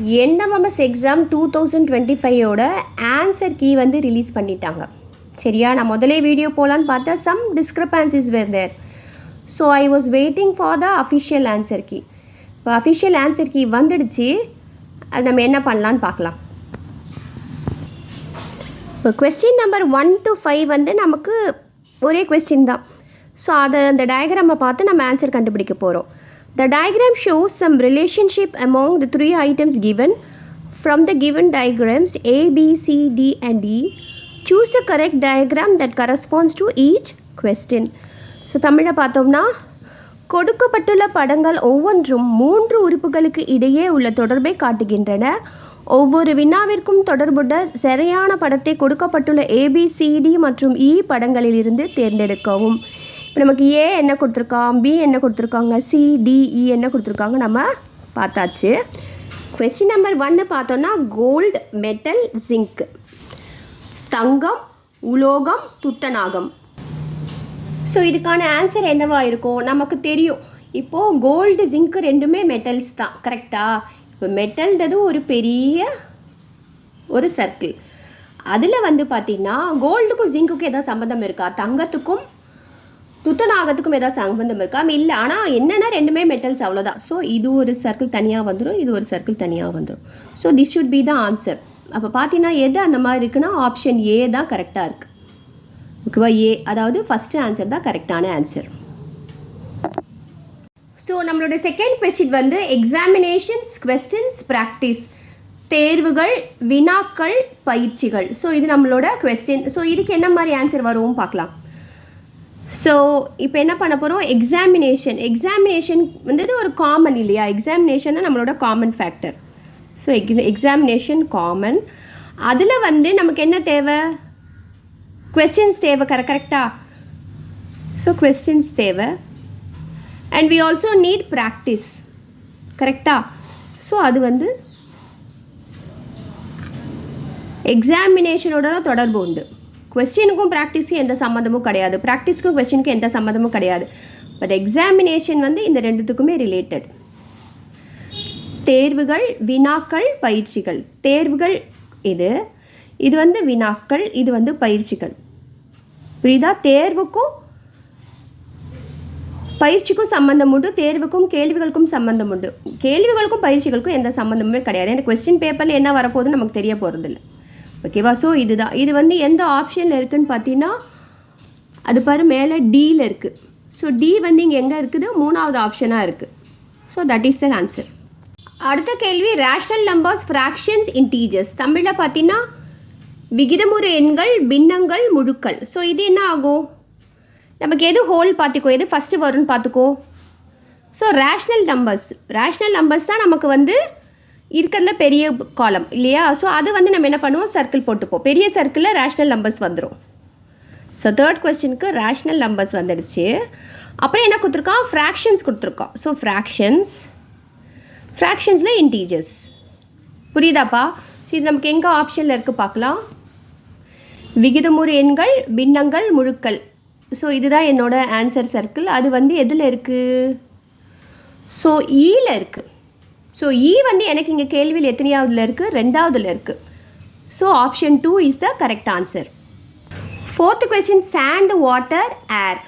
NMMS exam 2025ஓட answer key வந்து release பண்ணிட்டாங்க. சரியா, நான் முதலே வீடியோ போகலான்னு பார்த்தா some discrepancies were there. So I was waiting for the official answer key. இப்போ அஃபிஷியல் ஆன்சர் கீ வந்துடுச்சு. அது நம்ம என்ன பண்ணலான்னு பார்க்கலாம். இப்போ கொஸ்டின் நம்பர் 1 to 5 வந்து நமக்கு ஒரே கொஸ்டின் தான். ஸோ அந்த டயக்ராமை பார்த்து நம்ம ஆன்சர் கண்டுபிடிக்க போகிறோம். The diagram shows some relationship among the three items given. From the given diagrams A, B, C, D and E, choose the correct diagram that corresponds to each question. So தமிழை பார்த்தோம்னா, கொடுக்கப்பட்டுள்ள படங்கள் ஒவ்வொன்றும் 3 உறுப்புகளுக்கு இடையே உள்ள தொடர்பை காட்டுகின்றன. ஒவ்வொரு வினாவிற்கும் தொடர்புடைய சரியான படத்தை கொடுக்கப்பட்டுள்ள ABCD மற்றும் E படங்களிலிருந்து தேர்ந்தெடுக்கவும். இப்போ நமக்கு ஏ என்ன கொடுத்துருக்கான், பி என்ன கொடுத்துருக்காங்க, CDE என்ன கொடுத்துருக்காங்க நம்ம பார்த்தாச்சு. கொஸ்டின் நம்பர் 1 பார்த்தோன்னா கோல்டு, மெட்டல், ஜிங்க். தங்கம், உலோகம், துத்தநாகம். ஸோ இதுக்கான ஆன்சர் என்னவாக இருக்கும் நமக்கு தெரியும். இப்போது கோல்டு, ஜிங்க் ரெண்டுமே மெட்டல்ஸ் தான், கரெக்டாக? இப்போ மெட்டல்ன்றது ஒரு பெரிய ஒரு சர்க்கிள். அதில் வந்து பார்த்திங்கன்னா கோல்டுக்கும் ஜிங்க்குக்கும் ஏதாவது சம்மந்தம் இருக்கா, தங்கத்துக்கும் துத்தநாகத்துக்கும் ஏதாவது சம்பந்தம் இருக்கா? இல்லை. ஆனால் என்னென்னா ரெண்டுமே மெட்டல்ஸ், அவ்வளோதான். ஸோ இது ஒரு சர்க்கிள் தனியாக வந்துடும், இது ஒரு சர்க்கிள் தனியாக வந்துடும். So this should be the answer. அப்போ பார்த்தீங்கன்னா எது அந்த மாதிரி இருக்குன்னா ஆப்ஷன் ஏ தான் கரெக்டாக இருக்குது. ஓகேவா? ஏ, அதாவது ஃபஸ்ட்டு ஆன்சர் தான் கரெக்டான ஆன்சர். ஸோ நம்மளோட செகண்ட் கொஸ்டின் வந்து எக்ஸாமினேஷன்ஸ் கொஸ்டின்ஸ் ப்ராக்டிஸ், தேர்வுகள், வினாக்கள், பயிற்சிகள். ஸோ இது நம்மளோட கொஸ்டின். ஸோ இதுக்கு என்ன மாதிரி ஆன்சர் வரும் பார்க்கலாம். ஸோ இப்போ என்ன பண்ண போகிறோம், எக்ஸாமினேஷன் வந்து ஒரு காமன் இல்லையா? எக்ஸாமினேஷன் தான் நம்மளோட common factor. So examination common. அதில் வந்து நமக்கு என்ன தேவை, கொஸ்டின்ஸ் தேவை, கரெக்டாக? ஸோ கொஸ்டின்ஸ் தேவை. And we also need practice, கரெக்டாக? ஸோ அது வந்து எக்ஸாமினேஷனோட தொடர்பு உண்டு. கொஸ்டினுக்கும் ப்ராக்டிஸுக்கும் எந்த சம்மந்தமும் கிடையாது, ப்ராக்டிஸ்க்கும் கொஸ்டினுக்கும் எந்த சம்மந்தமும் கிடையாது. பட் எக்ஸாமினேஷன் வந்து இந்த ரெண்டுத்துக்குமே ரிலேட்டட். தேர்வுகள், வினாக்கள், பயிற்சிகள். தேர்வுகள் இது வந்து வினாக்கள், இது வந்து பயிற்சிகள். புரியுதா? தேர்வுக்கும் பயிற்சிக்கும் சம்மந்தம் உண்டு, தேர்வுக்கும் கேள்விகளுக்கும் சம்மந்தம் உண்டு. கேள்விகளுக்கும் பயிற்சிகளுக்கும் எந்த சம்மந்தமுமே கிடையாது. எனக்கு கொஸ்டின் பேப்பரில் என்ன வரப்போகுதுன்னு நமக்கு தெரிய போகிறதில்ல. ஓகேவா? ஸோ இதுதான். இது வந்து எந்த ஆப்ஷனில் இருக்குதுன்னு பார்த்தீங்கன்னா, அது பாரு மேலே டியில் இருக்குது. ஸோ டி வந்து இங்கே எங்கே இருக்குது, 3வது ஆப்ஷனாக இருக்குது. So that is the answer. அடுத்த கேள்வி ரேஷனல் நம்பர்ஸ், ஃப்ராக்ஷன்ஸ், இன்டீஜர்ஸ். தமிழில் பார்த்தீங்கன்னா விகிதமுறு எண்கள், பின்னங்கள், முழுக்கள். ஸோ இது என்ன ஆகும், நமக்கு எது ஹோல் பார்த்துக்கோ, எது ஃபஸ்ட்டு வரும்னு பார்த்துக்கோ. ஸோ ரேஷ்னல் நம்பர்ஸ் தான் நமக்கு வந்து இருக்கிறதுல பெரிய காலம் இல்லையா? ஸோ அது வந்து நம்ம என்ன பண்ணுவோம், சர்க்கிள் போட்டுப்போம். பெரிய சர்க்கிளில் ரேஷ்னல் நம்பர்ஸ் வந்துடும். ஸோ தேர்ட் கொஸ்டினுக்கு ரேஷ்னல் நம்பர்ஸ் வந்துடுச்சு. அப்புறம் என்ன கொடுத்துருக்கான், ஃப்ராக்ஷன்ஸ் கொடுத்துருக்கான். ஸோ ஃப்ராக்ஷன்ஸில் இன்டீஜர்ஸ். புரியுதாப்பா? ஸோ இது நமக்கு எங்கே ஆப்ஷனில் இருக்குது பார்க்கலாம். விகிதமுறு எண்கள், பின்னங்கள், முழுக்கள். ஸோ இதுதான் என்னோட ஆன்சர் சர்க்கிள். அது வந்து எதில் இருக்குது, ஸோ ஈயில் இருக்குது. ஸோ இ வந்து எனக்கு இங்கே கேள்வியில் எத்தனையாவதுல இருக்குது, 2வதுல இருக்குது. So option 2 is the correct answer. Fourth question sand, water, air.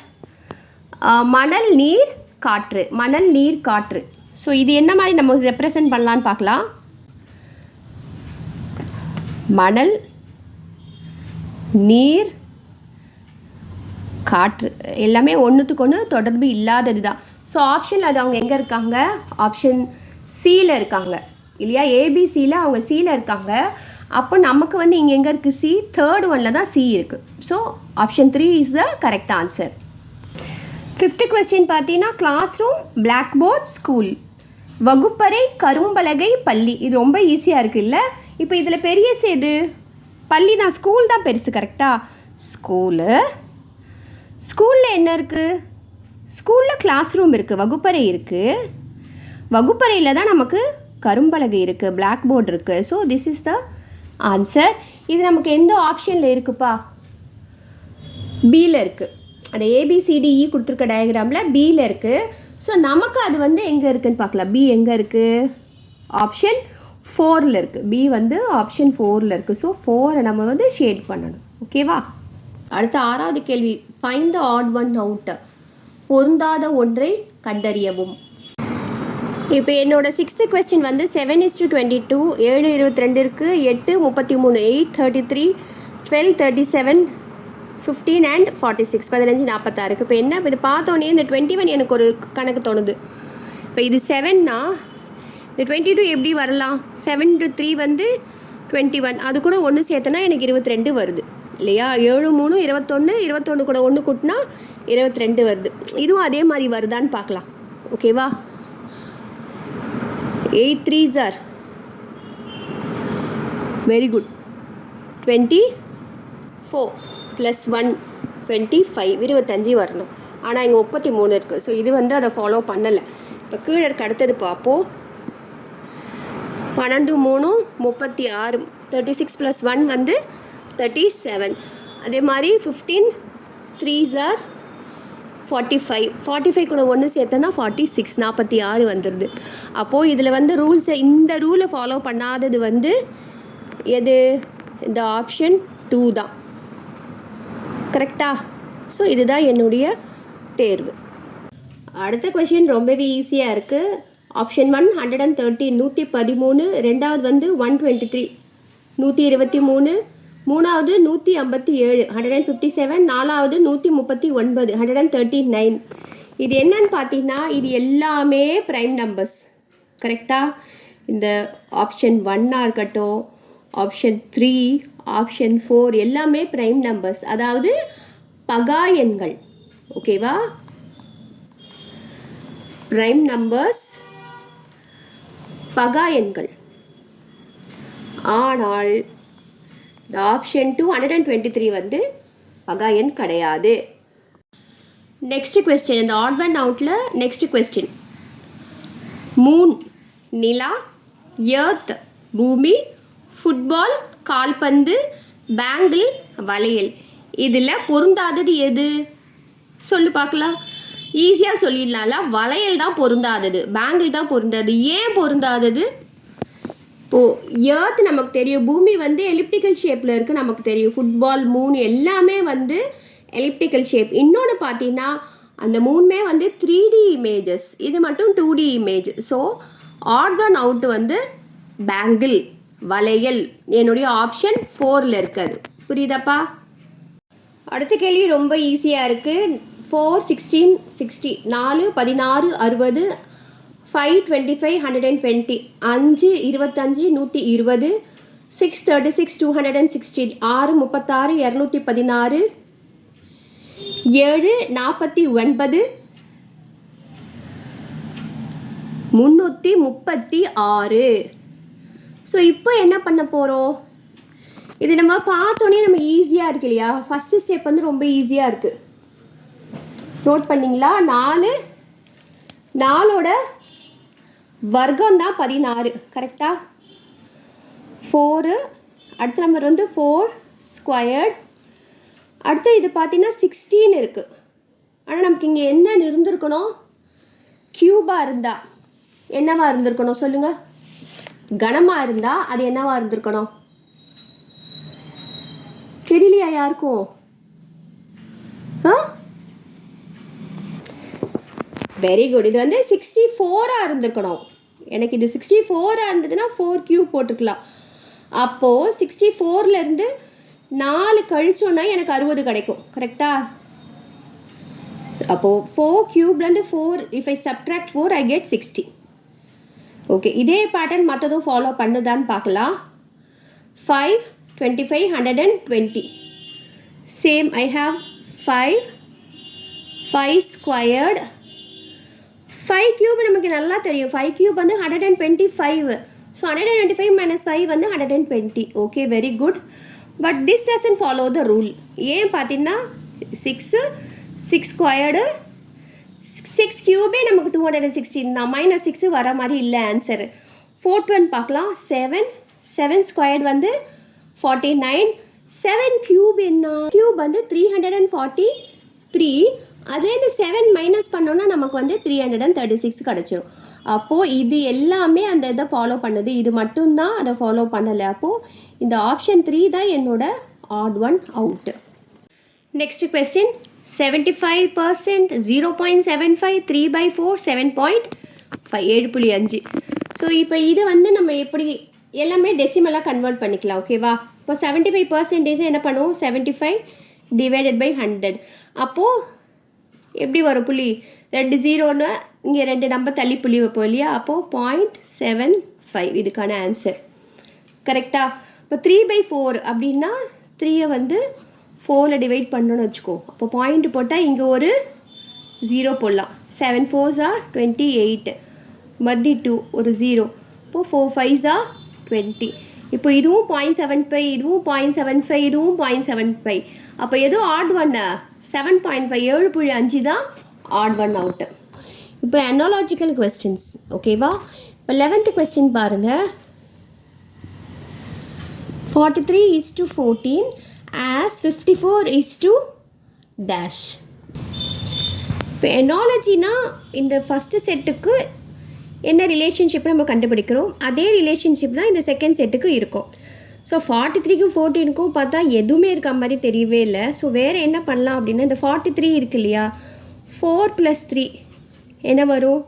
மணல், நீர், காற்று. மணல், நீர், காற்று. ஸோ இது என்ன மாதிரி நம்ம ரெப்ரசன்ட் பண்ணலான்னு பார்க்கலாம். மணல், நீர், காற்று எல்லாமே ஒன்றுத்துக்கு ஒன்று தொடர்பு இல்லாதது தான். ஸோ ஆப்ஷனில் அது அவங்க எங்கே இருக்காங்க, ஆப்ஷன் சியில் இருக்காங்க இல்லையா? ஏபிசியில் அவங்க சியில் இருக்காங்க. அப்போ நமக்கு வந்து இங்கே எங்கே இருக்குது, சி, தேர்ட் ஒனில் தான் சி இருக்குது. So option 3 is the correct answer. Fifth question பார்த்தீங்கன்னா classroom, blackboard, school. வகுப்பறை, கரும்பலகை, பள்ளி. இது ரொம்ப ஈஸியாக இருக்குது இல்லை? இப்போ இதில் பெரிய எது, பள்ளி தான். ஸ்கூல் தான் பெருசு, கரெக்டாக? ஸ்கூலில் என்ன இருக்குது, ஸ்கூலில் கிளாஸ் ரூம் இருக்குது, வகுப்பறை இருக்குது. வகுப்பறையில் தான் நமக்கு கரும்பலகை இருக்குது, பிளாக் போர்டு இருக்குது. So this is the answer. இது நமக்கு எந்த ஆப்ஷனில் இருக்குப்பா, பியில் இருக்குது. அந்த ABCDE கொடுத்துருக்க டயக்ராமில் பியில் இருக்குது. ஸோ நமக்கு அது வந்து எங்கே இருக்குதுன்னு பார்க்கலாம். பி எங்கே இருக்குது, ஆப்ஷன் 4ல் இருக்குது. பி வந்து ஆப்ஷன் 4ல் இருக்குது. ஸோ 4 நம்ம வந்து ஷேட் பண்ணணும். ஓகேவா? அடுத்த 6வது கேள்வி, find the odd one out. பொருந்தாத ஒன்றை கண்டறியவும். இப்போ என்னோட 6th கொஸ்டின் வந்து 7:22, 7 22 இருக்குது, 8 33, 8 33, 12 37, 15 and 46, 15 46. இப்போ என்ன, இது பார்த்தோன்னே இந்த 21 எனக்கு ஒரு கணக்கு தோணுது. இப்போ இது 7னா இந்த 22 எப்படி வரலாம்? 7 to 3 வந்து 21, அது கூட ஒன்று சேர்த்தனா எனக்கு 22 வருது இல்லையா? 7 3 21, 21 கூட ஒன்று கூட்டினா 22 வருது. இதுவும் அதே மாதிரி வருதான்னு பார்க்கலாம். ஓகேவா? 8 3s are very good. 24 plus 1 25, 25 வரணும். ஆனால் இங்கே 33 இருக்குது. ஸோ இது வந்து அதை ஃபாலோ பண்ணலை. இப்போ கீழே இருக்க அடுத்தது பார்ப்போம். 12 3 36, 36 plus 1 வந்து 37. அதே மாதிரி 15 3s are 45, 45 கூட ஒன்று சேர்த்தனா 46, 46 வந்துடுது. அப்போது இதில் வந்து இந்த ரூலை ஃபாலோ பண்ணாதது வந்து எது? இந்த ஆப்ஷன் 2 தான். கரெக்டா? ஸோ இதுதான் என்னுடைய தேர்வு. அடுத்த கொஷின் ரொம்பவே ஈஸியாக இருக்குது. ஆப்ஷன் 1 113, 113. ரெண்டாவது வந்து 123, 123. மூணாவது 157, 157. நாலாவது 139, 139. இது என்னன்னு பார்த்தீங்கன்னா இது எல்லாமே ப்ரைம் நம்பர்ஸ். கரெக்டாக? இந்த ஆப்ஷன் 1ஆக இருக்கட்டும், ஆப்ஷன் 3, ஆப்ஷன் 4 எல்லாமே ப்ரைம் நம்பர்ஸ், அதாவது பகா எண்கள். ஓகேவா? ப்ரைம் நம்பர்ஸ், பகா எண்கள். ஆனால் இந்த ஆப்ஷன் 2 123 வந்து பகா எண் கிடையாது. நெக்ஸ்ட் கொஸ்டின், இந்த ஆட் ஒன் அவுட்டில் நெக்ஸ்ட் கொஸ்டின். மூன் நிலா, எர்த் பூமி, ஃபுட்பால் கால்பந்து, பேங்கிள் வளையல். இதில் பொருந்தாதது எது? சொல்லு பார்க்கலாம். ஈஸியாக சொல்லிடலாம்ல. வளையல் தான் பொருந்தாதது, பேங்கிள் தான் பொருந்தாது. ஏன் பொருந்தாதது? இப்போது எர்த் நமக்கு தெரியும், பூமி வந்து எலிப்டிக்கல் ஷேப்பில் இருக்குது நமக்கு தெரியும். ஃபுட்பால், மூன் எல்லாமே வந்து எலிப்டிக்கல் ஷேப். இன்னொன்று பார்த்தீங்கன்னா அந்த மூணுமே வந்து 3D இமேஜஸ், இது மட்டும் 2D image. So odd one out வந்து பேங்கிள் வளையல். என்னுடைய ஆப்ஷன் 4ல் இருக்காது. புரியுதாப்பா? அடுத்த கேள்வி ரொம்ப ஈஸியாக இருக்குது. 4 16 60, 4 16 60, 5 25 120, 5 25 120, 6 36 216, 6 36 216, 7 49 336. ஸோ இப்போ என்ன பண்ண போகிறோம்? இது நம்ம பார்த்தோன்னே நம்ம ஈஸியாக இருக்கு இல்லையா? ஃபஸ்ட்டு ஸ்டெப் வந்து ரொம்ப ஈஸியாக இருக்குது. நோட் பண்ணிங்களா? 4ஓட வர்க்கம் தான் 16. கரெக்டாக? 4. அடுத்த நம்பர் வந்து 4 ஸ்கொயர்ட். அடுத்து இது பார்த்தீங்கன்னா 16 இருக்குது. ஆனால் நமக்கு இங்கே என்ன இருந்திருக்கணும்? க்யூபாக இருந்தால் என்னவா இருந்திருக்கணும் சொல்லுங்கள்? கனமாக இருந்தால் அது என்னவா இருந்திருக்கணும்? தெரியலையா யாருக்கும்? Very good. இது வந்து 64ஆக இருந்திருக்கணும். எனக்கு இது 64ஆக இருந்ததுன்னா 4 கியூப் போட்டுக்கலாம். அப்போது 64லேருந்து 4 கழிச்சோன்னா எனக்கு 60 கிடைக்கும். கரெக்டாக? அப்போது 4 கியூப்லேருந்து 4, if I subtract 4 I get 60. Okay, இதே பேட்டர்ன் மற்றதும் ஃபாலோ பண்ணுதான்னு பார்க்கலாம். 5 25 120. Same I have 5 squared. 5 cube நமக்கு நல்லா தெரியும். 5 கியூப் வந்து 125. ஸோ 125 - 5 வந்து 120. Okay, very good. But this doesn't follow the rule. ஏன் பார்த்தீங்கன்னா 6 ஸ்கொயர்டு 6 கியூபே நமக்கு 216 தான். -6 வர மாதிரி இல்லை ஆன்சரு. 4th ஒன் பார்க்கலாம். 7 ஸ்கொயர்டு வந்து 49. 7 கியூப் என்ன? கியூப் வந்து 343. அதே இந்த 7 மைனஸ் பண்ணோன்னா நமக்கு வந்து 336 கிடச்சிரும். அப்போது இது எல்லாமே அந்த இதை ஃபாலோ பண்ணுது, இது மட்டும்தான் அதை ஃபாலோ பண்ணலை. அப்போது இந்த ஆப்ஷன் 3 தான் என்னோட odd one out. Next question 75%, 0.75, 3/4, 7.5, 7.5. ஸோ இப்போ இது வந்து நம்ம எப்படி எல்லாமே டெசிமலாக கன்வெர்ட் பண்ணிக்கலாம். ஓகேவா? இப்போ 75% என்ன பண்ணுவோம், 75 டிவைடட் பை 100. அப்போது எப்படி வரும் புள்ளி, 2 0ன்னு இங்கே 2 நம்பர் தள்ளி புள்ளி வைப்போம் இல்லையா? அப்போது 0.75 இதுக்கான ஆன்சர். கரெக்டாக? இப்போ 3/4 அப்படின்னா 3யை வந்து 4ல் டிவைட் பண்ணணும்னு வச்சுக்கோ. அப்போ பாயிண்ட் போட்டால் இங்கே ஒரு 0 போடலாம். 7 4s are 28, மறுபடி 2 ஒரு 0. இப்போது 4 5s are 20. இப்போ இதுவும் 0.75, இதுவும் 0.75, இதுவும் 0.75. அப்போ எதுவும் ஆட் ஒன்று 7.5, 7.5 தான் ஆட் ஒன் அவுட்டு. இப்போ அனாலாஜிக்கல் கொஸ்டின்ஸ். ஓகேவா? இப்போ 11th கொஸ்டின் பாருங்கள். 43:14 as 54:. இப்போ அனாலஜினா இந்த ஃபஸ்ட்டு செட்டுக்கு என்ன ரிலேஷன்ஷிப் நம்ம கண்டுபிடிக்கிறோம், அதே ரிலேஷன்ஷிப் தான் இந்த செகண்ட் செட்டுக்கு இருக்கும். ஸோ 43க்கும் 14க்கும் பார்த்தா எதுவுமே இருக்க மாதிரி தெரியவே இல்லை. ஸோ வேறு என்ன பண்ணலாம் அப்படின்னா, இந்த 43 இருக்கு இல்லையா, 4 + 3 என்ன வரும்,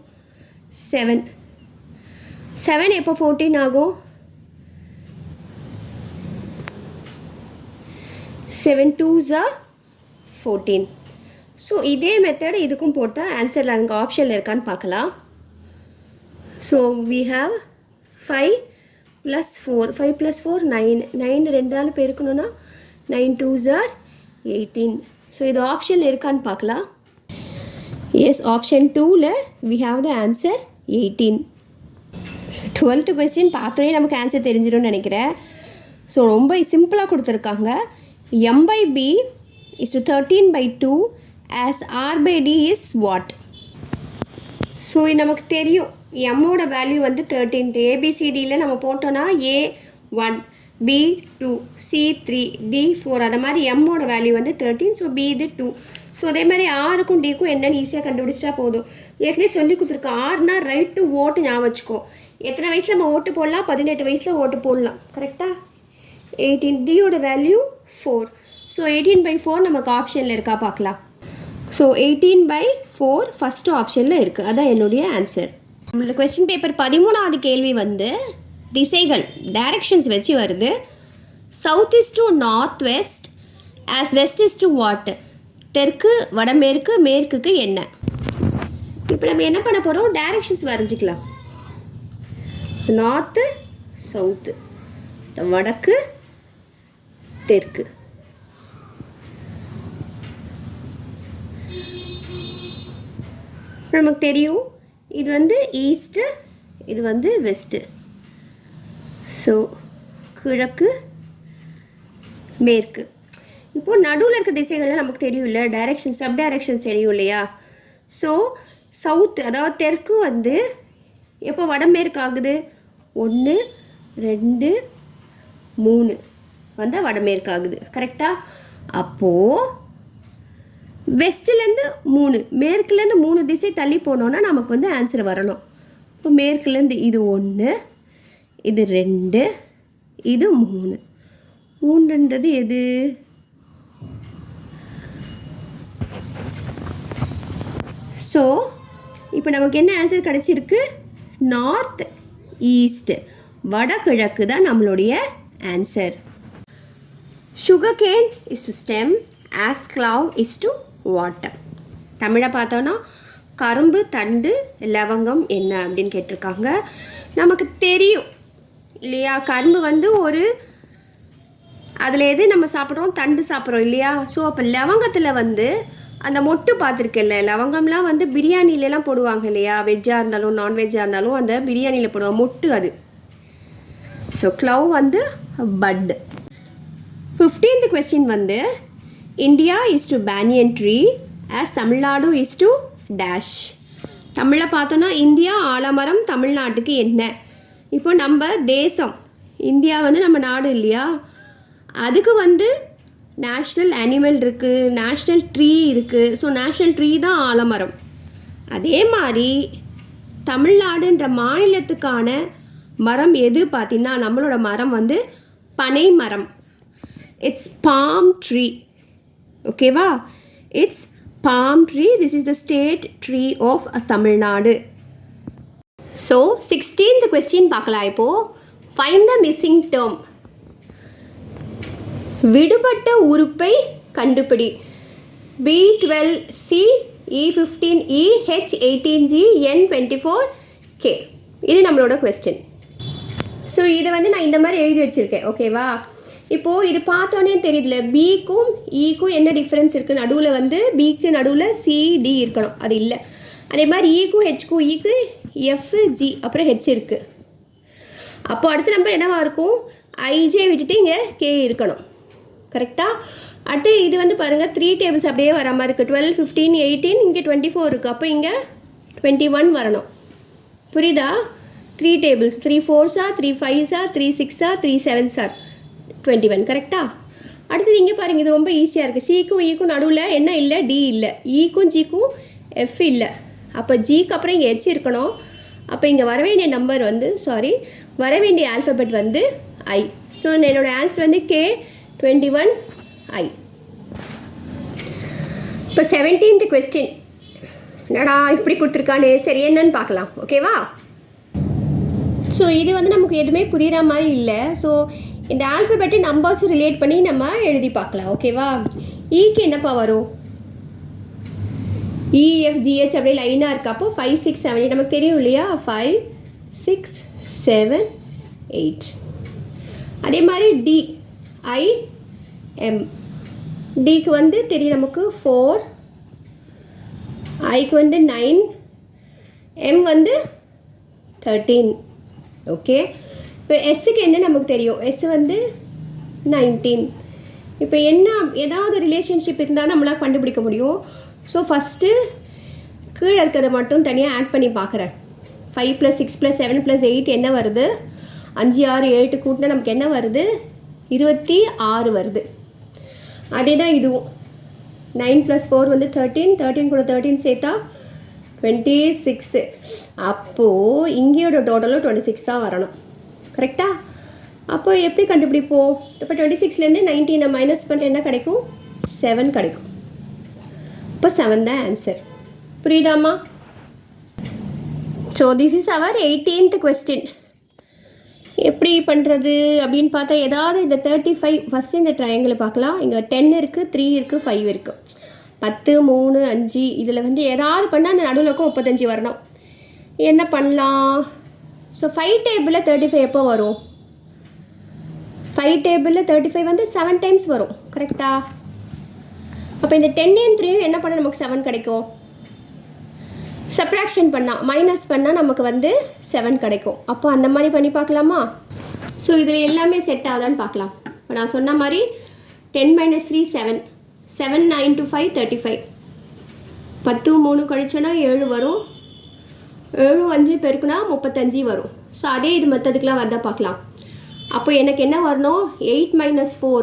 7. 7 எப்போ 14 ஆகும், 7 2s are 14. ஸோ இதே மெத்தட் இதுக்கும் போட்டால் ஆன்சரில் அங்கே ஆப்ஷனில் இருக்கான்னு பார்க்கலாம். So we have 5 + 4, 5 + 4 9, 9 2ஆல் பெருக்கணும்னா 9 2s are 18. So இது ஆப்ஷனில் இருக்கான்னு பார்க்கலாம். எஸ், ஆப்ஷன் 2ல் we have the answer 18. 12th question பார்த்தோன்னே நமக்கு ஆன்சர் தெரிஞ்சிடும்னு நினைக்கிறேன். ஸோ ரொம்ப சிம்பிளாக கொடுத்துருக்காங்க. m/b is to 13/2 as r/d is what? So நமக்கு தெரியும் எம்மோட வேல்யூ வந்து 13. ஏபிசிடியில் நம்ம போட்டோன்னா A1, B2, C3, D4 அதை மாதிரி எம்மோட வேல்யூ வந்து 13. ஸோ B இது 2. ஸோ அதே மாதிரி ஆருக்கும் டிக்கும் என்னென்னு ஈஸியாக கண்டுபிடிச்சிட்டா போதும். ஏற்கனவே சொல்லி கொடுத்துருக்கோம், ஆர்னா ரைட் டு ஓட்டு ஞாபகம் வச்சுக்கோ. எத்தனை வயசில் நம்ம ஓட்டு போடலாம், 18 வயசில் ஓட்டு போடலாம். கரெக்டாக? 18. டியோட வேல்யூ 4. ஸோ 18/4 நமக்கு ஆப்ஷனில் இருக்கா பார்க்கலாம். ஸோ 18/4 ஃபஸ்ட்டு ஆப்ஷனில் இருக்குது. அதான் என்னுடைய ஆன்சர். நம்மளோட கொஸ்டின் பேப்பர் 13வது கேள்வி வந்து திசைகள் டைரக்ஷன்ஸ் வச்சு வருது. South is to north west as west is to what? தெற்கு வடமேற்கு, மேற்குக்கு என்ன? இப்போ நம்ம என்ன பண்ண போகிறோம், டைரக்ஷன்ஸ் வரைஞ்சிக்கலாம். நார்த்து சவுத்து, வடக்கு தெற்கு. நமக்கு தெரியும் இது வந்து ஈஸ்ட்டு, இது வந்து வெஸ்ட்டு. ஸோ கிழக்கு மேற்கு. இப்போது நடுவில் இருக்க திசைகள்லாம் நமக்கு தெரியும் இல்லை, டைரக்ஷன் சப் டைரக்ஷன் தெரியும் இல்லையா? ஸோ சவுத்து அதாவது தெற்கு வந்து எப்போ வடமேற்கு ஆகுது, 1 2 3 வந்தால் வடமேற்கு ஆகுது. கரெக்டாக? அப்போது வெஸ்ட்லேருந்து 3, மேற்குலேருந்து 3 திசை தள்ளி போனோன்னா நமக்கு வந்து ஆன்சர் வரணும். இப்போ மேற்குலேருந்து இது 1, இது 2, இது 3. 3ன்றது எது? ஸோ இப்போ நமக்கு என்ன ஆன்சர் கிடச்சிருக்கு, நார்த் ஈஸ்ட், வடகிழக்கு தான் நம்மளுடைய answer. Sugar Kane is to stem as cloud is to water. தமிழை பார்த்தோன்னா கரும்பு தண்டு லவங்கம் என்ன அப்படின்னு கேட்டிருக்காங்க. நமக்கு தெரியும் இல்லையா, கரும்பு வந்து ஒரு அதில் எது நம்ம சாப்பிட்றோம், தண்டு சாப்பிட்றோம் இல்லையா? ஸோ அப்போ லவங்கத்தில் வந்து அந்த மொட்டு பார்த்துருக்கேன்ல, லவங்கம்லாம் வந்து பிரியாணிலலாம் போடுவாங்க இல்லையா, வெஜ்ஜாக இருந்தாலும் நான்வெஜ்ஜாக இருந்தாலும் அந்த பிரியாணியில் போடுவாங்க மொட்டு அது. ஸோ க்ளவ் வந்து பட். 15th கொஸ்டின் வந்து India is to banyan tree as Tamil Nadu is to dash. தமிழில் பார்த்தோன்னா இந்தியா ஆலமரம், தமிழ்நாட்டுக்கு என்ன? இப்போ நம்ம தேசம் இந்தியா வந்து நம்ம நாடு இல்லையா, அதுக்கு வந்து நேஷ்னல் அனிமல் இருக்குது, நேஷ்னல் ட்ரீ இருக்குது. ஸோ நேஷ்னல் ட்ரீ தான் ஆலமரம். அதே மாதிரி தமிழ்நாடுன்ற மாநிலத்துக்கான மரம் எது பார்த்தீங்கன்னா நம்மளோட மரம் வந்து பனை மரம். It's palm tree. ஓகேவா? It's palm tree. This is the state tree of Tamil Nadu. So 16th question பார்க்கலாம். இப்போது ஃபைண்ட் த மிஸ்ஸிங் டேர்ம். விடுபட்ட உறுப்பை கண்டுபிடி. B12C E15E H18G N24K. இது நம்மளோட கொஸ்டின். ஸோ இதை வந்து நான் இந்த மாதிரி எழுதி வச்சுருக்கேன். ஓகேவா? இப்போது இது பார்த்தோன்னே தெரியுதுல, பிக்கும் ஈக்கும் என்ன டிஃப்ரென்ஸ் இருக்குது. நடுவில் வந்து பிக்கு நடுவில் சிடி இருக்கணும், அது இல்லை. அதே மாதிரி ஈக்கும் ஹெச்க்கும் ஈக்கு எஃப்ஜி அப்புறம் ஹெச் இருக்குது. அப்போது அடுத்த நம்பர் என்னவாக இருக்கும்? ஐஜே விட்டுட்டு இங்கே கே இருக்கணும். கரெக்டாக? அடுத்து இது வந்து பாருங்கள் 3 டேபிள்ஸ் அப்படியே வர மாதிரி இருக்குது. 12, 15, 18, இங்கே 24 இருக்குது. அப்போ இங்கே 21 வரணும். புரியுதா? 3 tables, 3 4s 3 5s 3 6s 3 7s 21. கரெக்டாக? அடுத்தது இங்கே பாருங்கள், இது ரொம்ப ஈஸியாக இருக்குது. சிக்கும் ஈக்கும் நடுவில் என்ன இல்லை? டி இல்லை. ஈக்கும் ஜிக்கும் எஃப் இல்லை. அப்போ ஜிக்கு அப்புறம் இங்கே ஹெச் இருக்கணும். அப்போ இங்கே வர வேண்டிய நம்பர் வந்து வர வேண்டிய ஆல்ஃபபெட் வந்து ஐ. ஸோ என்னோடய ஆன்சர் வந்து K21I. இப்போ 17th கொஸ்டின். என்னடா இப்படி கொடுத்துருக்கானே, சரி என்னன்னு பார்க்கலாம். ஓகேவா? ஸோ இது வந்து நமக்கு எதுவுமே புரிகிற மாதிரி இல்லை. ஸோ இந்த ஆல்ஃபபெட்டு நம்பர்ஸ் ரிலேட் பண்ணி நம்ம எழுதி பார்க்கலாம். ஓகேவா? ஈக்கு என்னப்பா வரும்? EFGH அப்படியே லைனாக இருக்கா. அப்போ 5 6 7 8 நமக்கு தெரியும் இல்லையா? 5 6 7 8. அதே மாதிரி DIM. டிக்கு வந்து தெரியும் நமக்கு 4, ஐக்கு வந்து 9, M வந்து 13. ஓகே. இப்போ எஸ்ஸுக்கு என்ன நமக்கு தெரியும்? எஸ் வந்து 19. இப்போ என்ன ஏதாவது ரிலேஷன்ஷிப் இருந்தால் நம்மளால் கண்டுபிடிக்க முடியும். ஸோ ஃபஸ்ட்டு கீழே இருக்கிறத மட்டும் தனியாக ஆட் பண்ணி பார்க்குறேன். 5 + 6 + 7 + 8 என்ன வருது? 5 6 8 கூட்டினா நமக்கு என்ன வருது? 26 வருது. அதே தான் இதுவும். 9 + 4 வந்து 13, 13 கூட 13 சேர்த்தா 26. அப்போது இங்கேயோட டோட்டலும் 26 தான் வரணும். கரெக்டாக? அப்போ எப்படி கண்டுபிடிப்போம்? இப்போ 26லேருந்து 19 மைனஸ் பண்ண என்ன கிடைக்கும்? 7 கிடைக்கும். இப்போ 7 தான் ஆன்சர். புரியுதாம்மா? So this is our 18th question. எப்படி பண்ணுறது அப்படின்னு பார்த்தா ஏதாவது இந்த 35 ஃபஸ்ட்டு இந்த ட்ரையாங்கிளை பார்க்கலாம். இங்கே 10 இருக்குது, 3 இருக்குது, 5 இருக்குது. 10 3 5 இதில் வந்து ஏதாவது பண்ணால் அந்த நடுவில் இருக்கும் 35 வரணும். என்ன பண்ணலாம்? ஸோ 5 டேபிளில் 35 எப்போ வரும்? 5 டேபிளில் 35 வந்து 7 டைம்ஸ் வரும். கரெக்டாக? அப்போ இந்த 10 3 என்ன பண்ணால் நமக்கு 7 கிடைக்கும்? சப்ராக்ஷன் பண்ணால் மைனஸ் பண்ணால் நமக்கு வந்து 7 கிடைக்கும். அப்போ அந்த மாதிரி பண்ணி பார்க்கலாமா? ஸோ இதில் எல்லாமே செட் ஆகுதான்னு பார்க்கலாம். இப்போ நான் சொன்ன மாதிரி 10 - 3 7, 7 9 to 5 35. 10 3 கழிச்சோன்னா 7 வரும். 7 5 பெருக்குனா 35 வரும். ஸோ அதே இது மற்றதுக்கெலாம் வந்தால் பார்க்கலாம். அப்போ எனக்கு என்ன வரணும்? 8 - 4.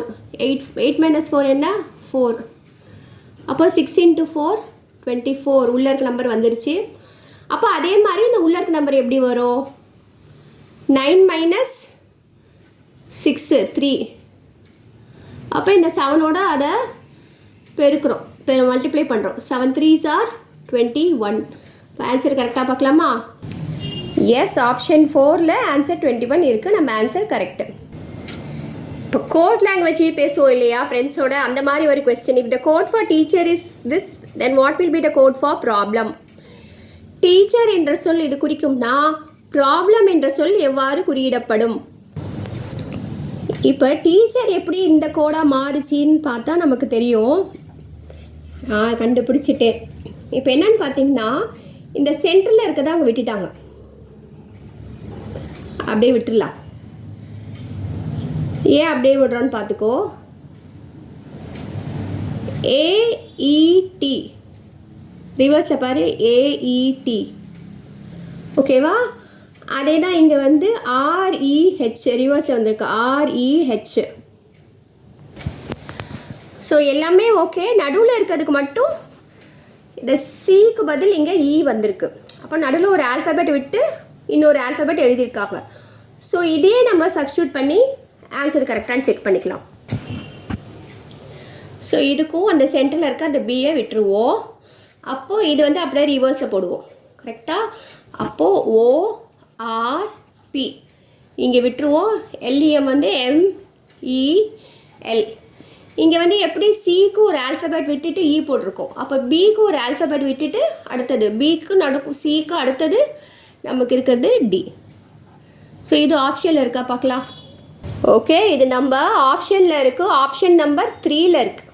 8 - 4 என்ன? 4. அப்போ 6 × 4 24 உள்ள இருக்க நம்பர் வந்துருச்சு. அப்போ அதே மாதிரி இந்த உள்ள இருக்க நம்பர் எப்படி வரும்? 9 - 6 3. அப்போ இந்த 7ஓட அதை பெருக்கிறோம், மல்டிப்ளை பண்ணுறோம். 7 3s are 21. இப்போ ஆன்சர் கரெக்டாக பார்க்கலாமா? எஸ், ஆப்ஷன் 4ல் ஆன்சர் 21 இருக்குது. நம்ம ஆன்சர் கரெக்டு. இப்போ கோட் லாங்குவேஜ் பேசுவோம் இல்லையா ஃப்ரெண்ட்ஸோட, அந்த மாதிரி ஒரு question. If the code for teacher is this, then what will be the code for problem? Teacher என்ற சொல் இது குறிக்கும்னா ப்ராப்ளம் என்ற சொல் எவ்வாறு குறியிடப்படும்? இப்போ டீச்சர் எப்படி இந்த கோடாக மாறுச்சின்னு பார்த்தா நமக்கு தெரியும். கண்டுபிடிச்சிட்டேன். இப்போ என்னன்னு பார்த்தீங்கன்னா இந்த சென்டரில் இருக்கதை அவங்க விட்டுட்டாங்க. அப்படியே விட்டுடலாம். ஏன் அப்படியே விடுறான்னு பார்த்துக்கோ. AET ரிவர்ஸில் பாரு, AET. ஓகேவா? அதே தான் இங்கே வந்து REH ரிவர்ஸில் வந்திருக்கு, REH. ஸோ எல்லாமே ஓகே. நடுவில் இருக்கிறதுக்கு மட்டும் இந்த சிக்கு பதில் இங்கே இ வந்திருக்கு. அப்போ நடுவில் ஒரு ஆல்ஃபபெட் விட்டு இன்னொரு ஆல்ஃபபெட் எழுதியிருக்காங்க. ஸோ இதே நம்ம சப்ஸ்டியூட் பண்ணி ஆன்சர் கரெக்டானு செக் பண்ணிக்கலாம். ஸோ இதுக்கும் அந்த சென்டரில் இருக்க அந்த பியை விட்டுருவோம். அப்போது இது வந்து அப்படியே ரிவர்ஸில் போடுவோம். கரெக்டாக? அப்போது ORP இங்கே விட்டுருவோம். LEM வந்து MEL. இங்கே வந்து எப்படி சிக்கு ஒரு ஆல்ஃபபெட் விட்டுட்டு இ போட்டிருக்கோம். அப்போ பிக்கு ஒரு ஆல்ஃபபெட் விட்டுட்டு அடுத்தது பிக்கு நடுக்கும் சிக்கு அடுத்தது நமக்கு இருக்கிறது டி. ஸோ இது ஆப்ஷனில் இருக்கா பார்க்கலாம். ஓகே, இது நம்ம ஆப்ஷனில் இருக்குது. ஆப்ஷன் நம்பர் 3ல் இருக்குது.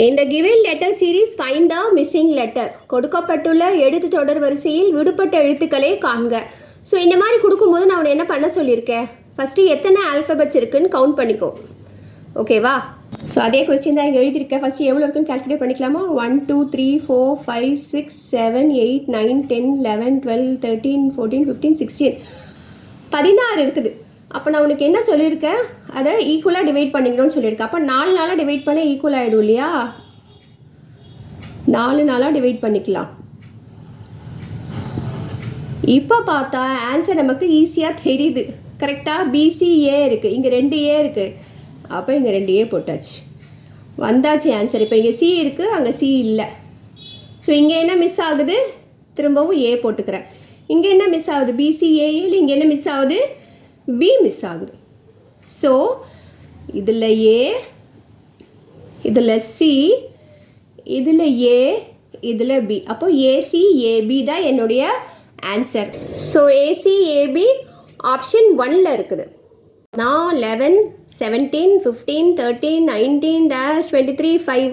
இந்த given letter series find the missing letter. கொடுக்கப்பட்டுள்ள எழுத்து தொடர் வரிசையில் விடுபட்ட எழுத்துக்களை காண்க. ஸோ இந்த மாதிரி கொடுக்கும்போது நான் உன்னை என்ன பண்ண சொல்லியிருக்கேன், ஃபஸ்ட்டு எத்தனை ஆல்ஃபபெட்ஸ் இருக்குதுன்னு கவுண்ட் பண்ணிக்கோ. ஓகேவா? ஸோ அதே கொஸ்டின் தான் இங்கே எழுதியிருக்கேன். ஃபஸ்ட்டு எவ்வளோ இருக்குன்னு கால்குலேட் பண்ணிக்கலாமா? 1 2 3 4 5 6 7 8 9 10 11 12 13 14 15 16 16 இருக்குது. அப்போ நான் உனக்கு என்ன சொல்லியிருக்கேன், அதை ஈக்குவலாக டிவைட் பண்ணிக்கணும்னு சொல்லியிருக்கேன். அப்போ 4 நாளாக டிவைட் பண்ண ஈக்குவல் ஆகிடும் இல்லையா? 4 நாளாக டிவைட் பண்ணிக்கலாம். இப்போ பார்த்தா ஆன்சர் நமக்கு ஈஸியாக தெரியுது. கரெக்டாக? BCA இருக்குது, இங்கே 2A இருக்குது. அப்போ இங்கே 2A போட்டாச்சு, வந்தாச்சு ஆன்சர். இப்போ இங்கே C இருக்குது, அங்கே C இல்லை. ஸோ இங்கே என்ன மிஸ் ஆகுது, திரும்பவும் A போட்டுக்கிறேன். இங்கே என்ன மிஸ் ஆகுது, BCA. இல்லை இங்கே என்ன மிஸ் ஆகுது, B மிஸ் ஆகுது. ஸோ இதில் A, இதில் C, இதில் A, இதில் B. அப்போ ACAB தான் என்னுடைய ஆன்சர். ஸோ ACAB ஆப்ஷன் 1ல் இருக்குது. நான் 11 17 15 13 19 -23 5.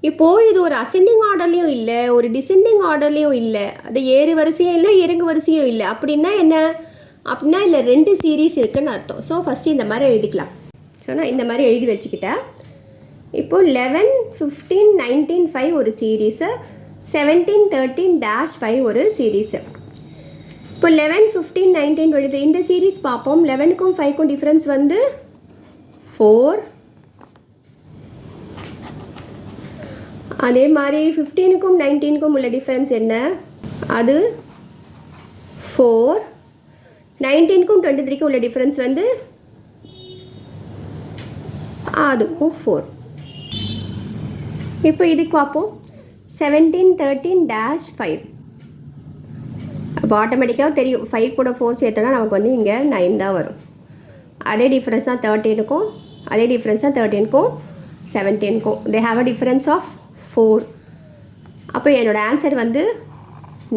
இப்போது இது ஒரு அசெண்டிங் ஆர்டர்லேயும் இல்லை, ஒரு டிசெண்டிங் ஆர்டர்லேயும் இல்லை, அது ஏறு வரிசையும் இல்லை, இறங்கு வரிசையும் இல்லை. அப்படின்னா என்ன, அப்படின்னா இல்லை 2 சீரீஸ் இருக்குதுன்னு அர்த்தம். ஸோ ஃபஸ்ட்டு இந்த மாதிரி எழுதிக்கலாம். ஸோ நான் இந்த மாதிரி எழுதி வச்சுக்கிட்டேன். இப்போது 11 15 19 5 ஒரு சீரீஸு, 17 13 -5 ஒரு சீரீஸு. இப்போ 11 15 19 23 இந்த சீரீஸ் பார்ப்போம். 11க்கும் 5க்கும் டிஃப்ரென்ஸ் வந்து 4. அதே மாதிரி 15க்கும் 19க்கும் உள்ள டிஃப்ரென்ஸ் என்ன, அது 4. 19க்கும் 23க்கும் உள்ள டிஃப்ரென்ஸ் வந்து அதுக்கும் 4. இப்போ இதுக்கு பார்ப்போம். 17 13 -5. அப்போ ஆட்டோமேட்டிக்காக தெரியும் 5 கூட 4 சேர்த்தோன்னா நமக்கு வந்து இங்கே 9 தான் வரும். அதே டிஃப்ரென்ஸ் தான் 13க்கும், அதே டிஃப்ரென்ஸ் தான் 13க்கும் 17க்கும். They have a difference of 4. அப்போ என்னோடய ஆன்சர் வந்து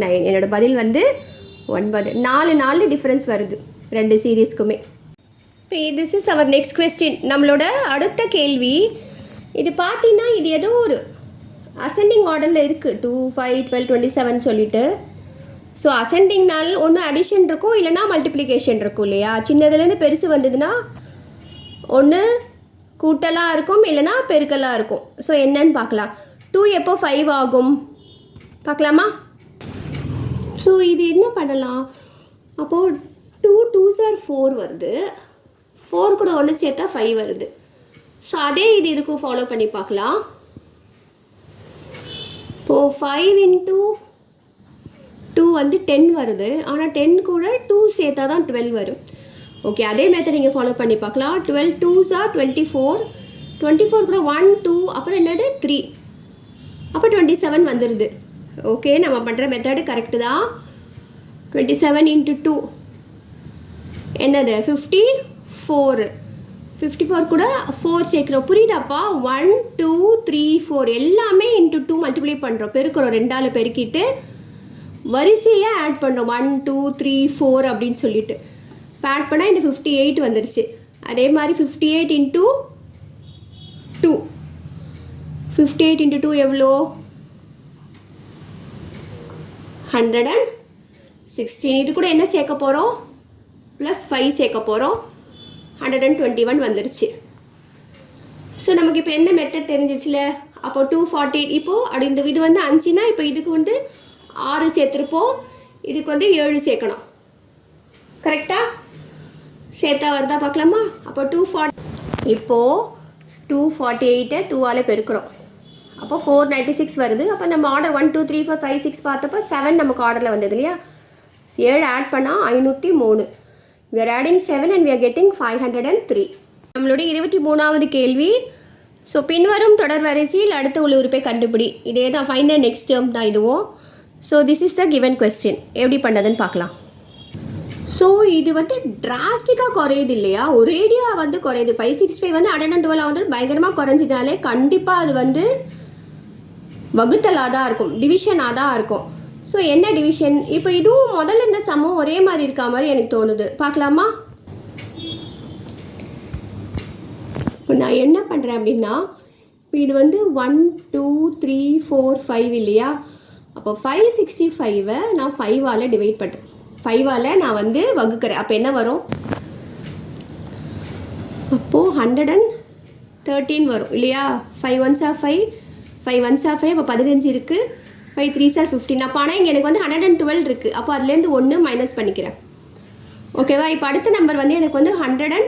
9. என்னோடய பதில் வந்து 9. 4 டிஃப்ரென்ஸ் வருது 2 சீரீஸ்க்குமே. இப்போ this is our next question. நம்மளோட அடுத்த கேள்வி இது பார்த்தீங்கன்னா இது ஏதோ ஒரு அசெண்டிங் ஆர்டரில் இருக்குது. 2 5 12 27 சொல்லிட்டு. ஸோ அசெண்டிங்னால் ஒன்று அடிஷன் இருக்கும், இல்லைனா மல்டிப்ளிகேஷன் இருக்கும் இல்லையா? சின்னதுலேருந்து பெருசு வந்ததுன்னா ஒன்று கூட்டலாக இருக்கும், இல்லைனா பெருக்கலாக இருக்கும். ஸோ என்னன்னு பார்க்கலாம். 2 எப்போ 5 ஆகும் பார்க்கலாமா? ஸோ இது என்ன பண்ணலாம், அப்போது 2 2s are 4 வருது, 4 கூட 1 சேர்த்தா 5 வருது. ஸோ அதே இது இதுக்கும் ஃபாலோ பண்ணி பார்க்கலாம். இப்போது 5 into 2 வந்து 10 வருது, ஆனால் 10 கூட 2 சேர்த்தா தான் 12 வரும். ஓகே, அதே மெத்தட் நீங்கள் ஃபாலோ பண்ணி பார்க்கலாம். 12 2s are 24, 24 கூட 1 2 அப்புறம் என்னது 3, அப்போ 27 வந்துடுது. ஓகே, நம்ம பண்ணுற மெத்தடு கரெக்டு தான். 27 into 2 என்னது 54, 54 கூட 4 சேர்க்குறோம். புரியுதாப்பா? 1 2 3 4 எல்லாமே into 2 மல்டிப்ளை பண்ணுறோம், பெருக்கிறோம். 2ஆல் பெருக்கிட்டு வரிசையாக ஆட் பண்ணுறோம். 1 2 3 4 அப்படின்னு சொல்லிட்டு ஆட் பண்ணால் இந்த 58 வந்துடுச்சு. அதே மாதிரி 58 into 2, 58 into 2 எவ்வளோ? 116. இது கூட என்ன சேர்க்க போகிறோம், +5 சேர்க்க போகிறோம். 121 வந்துருச்சு. ஸோ நமக்கு இப்போ என்ன மெத்தட் தெரிஞ்சிச்சுல. அப்போ 240 இப்போது அப்படி இந்த இது வந்து 5னா இப்போ இதுக்கு வந்து 6 சேர்த்துருப்போம், இதுக்கு வந்து 7 சேர்க்கணும். கரெக்டாக சேர்த்தா வருதா பார்க்கலாமா? அப்போ 240 இப்போது 248 2ஆல் பெருக்கிறோம். அப்போ 496 வருது. அப்போ நம்ம ஆர்டர் 1 2 3 4 5 6 பார்த்தப்போ 7 நமக்கு ஆர்டரில் வந்தது இல்லையா? 7 ஆட் பண்ணால் 503. we are adding 7 and we are getting 503. நம்மளுடைய 23வது கேள்வி. ஸோ பின்வரும் தொடர் வரிசையில் அடுத்த உள்ள உறுப்பை கண்டுபிடி. இதே தான் ஃபைண்ட் த நெக்ஸ்ட் டேர்ம் தான் இதுவும். So this is the given question. எப்படி பண்ணதுன்னு பார்க்கலாம். ஸோ இது வந்து டிராஸ்டிக்காக குறையுது இல்லையா? ஒரேடியாக வந்து குறையுது. 565 வந்து 112 வந்து பயங்கரமாக குறைஞ்சதுனாலே கண்டிப்பாக அது வந்து வகுத்தலாக தான் இருக்கும், டிவிஷனாக தான் இருக்கும். ஸோ என்ன டிவிஷன்? இப்போ இதுவும் முதல்ல இந்த சமம் ஒரே மாதிரி இருக்கா மாதிரி எனக்கு தோணுது. பார்க்கலாமா? இப்போ நான் என்ன பண்ணுறேன் அப்படின்னா, இப்போ இது வந்து 1 2 3 4 5 இல்லையா? அப்போ 565 நான் 5ஆல் டிவைட் பண்ணுறேன். 5ஆல் நான் வந்து வகுக்கிறேன். அப்போ என்ன வரும்? அப்போது 113 வரும் இல்லையா? 5 1s are 5, 5 1s are 5, அப்போ 15 இருக்குது. 5 3s are 15. அப்போ ஆனால் இங்கே எனக்கு வந்து 112 இருக்குது. அப்போ அதுலேருந்து 1 மைனஸ் பண்ணிக்கிறேன். ஓகேவா? இப்போ அடுத்த நம்பர் வந்து எனக்கு வந்து 112.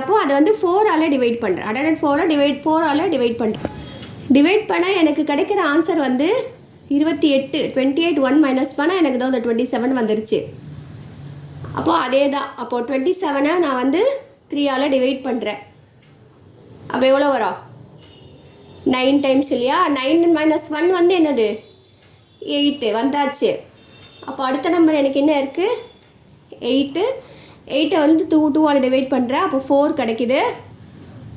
அப்போது அதை வந்து 4ஆல் டிவைட் பண்ணுறேன். 4ஆல் டிவைட் பண்ணுறேன். டிவைட் பண்ணால் எனக்கு கிடைக்கிற ஆன்சர் வந்து 28. 28 1 மைனஸ் பண்ணால் எனக்கு தான் அந்த 27 வந்துருச்சு. அப்போது அதே தான். அப்போது 27 நான் வந்து 3ஆல் டிவைட் பண்ணுறேன். அப்போ எவ்வளோ வரும்? 9 டைம்ஸ் இல்லையா? 9 மைனஸ் 1 வந்து என்னது? 8 வந்தாச்சு. அப்போ அடுத்த நம்பர் எனக்கு என்ன இருக்குது? 8 வந்து 2ஆல் டிவைட் பண்ணுறேன். அப்போ 4 கிடைக்குது.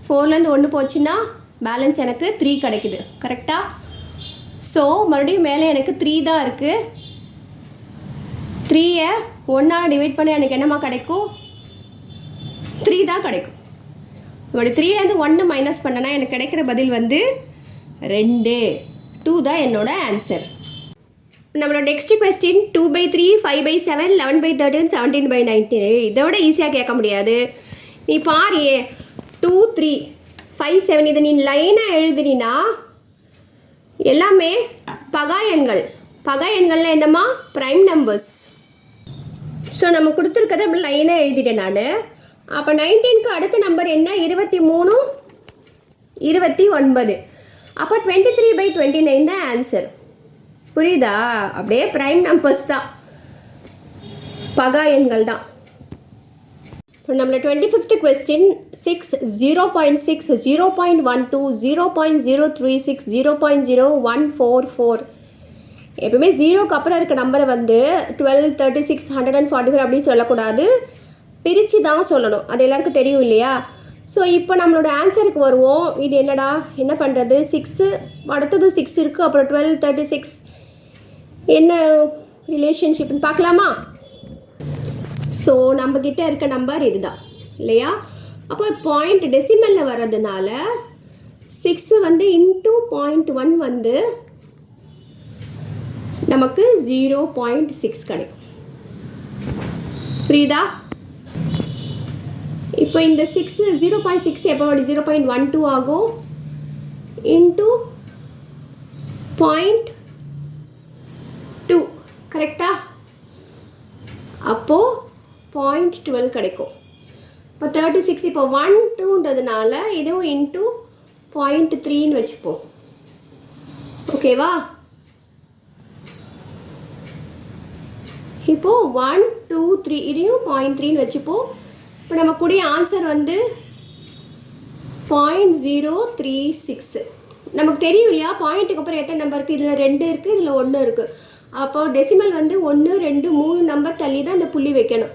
4லேருந்து 1 போச்சுன்னா பேலன்ஸ் எனக்கு 3 கிடைக்குது. கரெக்டாக? ஸோ மறுபடியும் மேலே எனக்கு 3 தான் இருக்குது. 3ஐ 1ஆல் டிவைட் பண்ண எனக்கு என்னம்மா கிடைக்கும்? 3 தான் கிடைக்கும். இப்படி 3லேருந்து 1 மைனஸ் பண்ணனா எனக்கு கிடைக்கிற பதில் வந்து 2. 2 தான் என்னோட ஆன்சர். நம்மளோட நெக்ஸ்ட் கொஸ்டின் 2/3 5/7 11/13 17/19. இதை விட ஈஸியாக கேட்க முடியாது. நீ பாரு 2 3 5 7 இதை நீ லைனாக எழுதுனா எல்லாமே பகா எண்கள். பகா எண்கள்லாம் என்னம்மா? Prime numbers. ஸோ நம்ம கொடுத்துருக்கதை அப்படி லைனாக எழுதிட்டேன் நான். அப்போ 19க்கு அடுத்த நம்பர் என்ன? 23 29. அப்போ 23/29 தான் ஆன்சர். புரியுதா? அப்படியே ப்ரைம் நம்பர்ஸ் தான், பகா எண்கள் தான். இப்போ நம்மள 25th கொஸ்டின் 6 0.6 0.12 0.036 0.0144. எப்பவுமே 0க்கு அப்புறம் இருக்க நம்பரை வந்து 12 36 144 அப்படின்னு சொல்லக்கூடாது, பிரித்து தான் சொல்லணும். அது எல்லாருக்கும் தெரியும் இல்லையா? ஸோ இப்போ நம்மளோட ஆன்சருக்கு வருவோம். இது என்னடா, என்ன பண்ணுறது? 6 அடுத்தது 6 இருக்குது, அப்புறம் 12 36 என்ன ரிலேஷன்ஷிப்னு பார்க்கலாமா? ஸோ நம்மக்கிட்ட இருக்க நம்பர் இதுதான் இல்லையா? அப்போ பாயிண்ட் டெசிமலில் வர்றதுனால 6 வந்து இன்ட்டு 0.1 வந்து நமக்கு 0.6 கிடைக்கும். புரியுதா? இப்போ இந்த 6 0.6 எப்போ 0.12 ஆகும் இன்ட்டு 0.2. கரெக்டா? அப்போது 0.12 கிடைக்கும். இப்போ 36 இப்போ 1 2ன்றதுனால இதுவும் இன்ட்டு 0.3ன்னு வச்சுப்போம். ஓகேவா? இப்போது 1 2 3 இதையும் 0.3ன்னு வச்சுப்போம். இப்போ நமக்குடைய ஆன்சர் வந்து 0.036. நமக்கு தெரியும் இல்லையா பாயிண்ட்டுக்கு அப்புறம் எத்தனை நம்பர் இருக்குது? இதில் 2 இருக்குது, இதில் 1 இருக்குது. அப்போ டெசிமல் வந்து 1 2 3 நம்பர் தள்ளி தான் இந்த புள்ளி வைக்கணும்.